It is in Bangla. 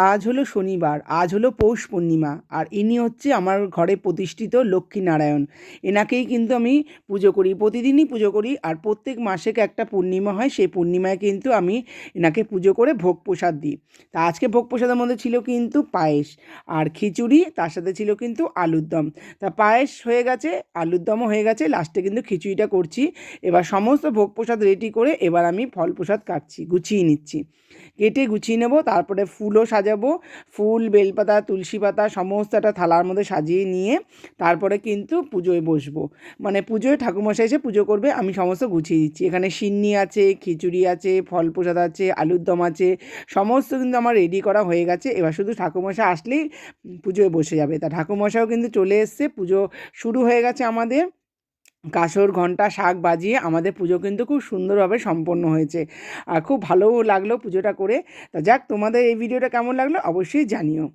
আজ হলো শনিবার, আজ হলো পৌষ পূর্ণিমা, আর ইনি হচ্ছে আমার ঘরে প্রতিষ্ঠিত লক্ষ্মীনারায়ণ। এনাকেই কিন্তু আমি পুজো করি, প্রতিদিনই পুজো করি। আর প্রত্যেক মাসে একটা পূর্ণিমা হয়, সেই পূর্ণিমায় কিন্তু আমি এনাকে পুজো করে ভোগ প্রসাদ দিই। তা আজকে ভোগ প্রসাদের মধ্যে ছিল কিন্তু পায়েস আর খিচুড়ি, তার সাথে ছিল কিন্তু আলুর দম। তা পায়েস হয়ে গেছে, আলুর দমও হয়ে গেছে, লাস্টে কিন্তু খিচুড়িটা করছি। এবার সমস্ত ভোগ প্রসাদ রেডি করে এবার আমি ফল প্রসাদ কাটছি, গুছিয়ে নিচ্ছি, কেটে গুছিয়ে নেব। তারপরে ফুলও সাজাবো, ফুল, বেলপাতা, তুলসী পাতা সমস্ত একটা থালার মধ্যে সাজিয়ে নিয়ে তারপরে কিন্তু পুজোয় বসবো। মানে পুজোয় ঠাকুরমশাই এসে পুজো করবে, আমি সমস্ত গুছিয়ে দিচ্ছি। এখানে সিন্নি আছে, খিচুড়ি আছে, ফল প্রসাদ আছে, আলুর দম আছে, সমস্ত কিন্তু আমার রেডি করা হয়ে গেছে। এবার শুধু ঠাকুরমশাই আসলেই পুজোয় বসে যাবে। তা ঠাকুরমশাইও কিন্তু চলে এসছে, পুজো শুরু হয়ে গেছে আমাদের। কাসর, ঘণ্টা, শাঁখ বাজিয়ে আমাদের পুজো কিন্তু খুব সুন্দরভাবে সম্পন্ন হয়েছে, আর খুব ভালোও লাগলো পুজোটা করে। তা যাক, তোমাদের এই ভিডিওটা কেমন লাগলো অবশ্যই জানিও।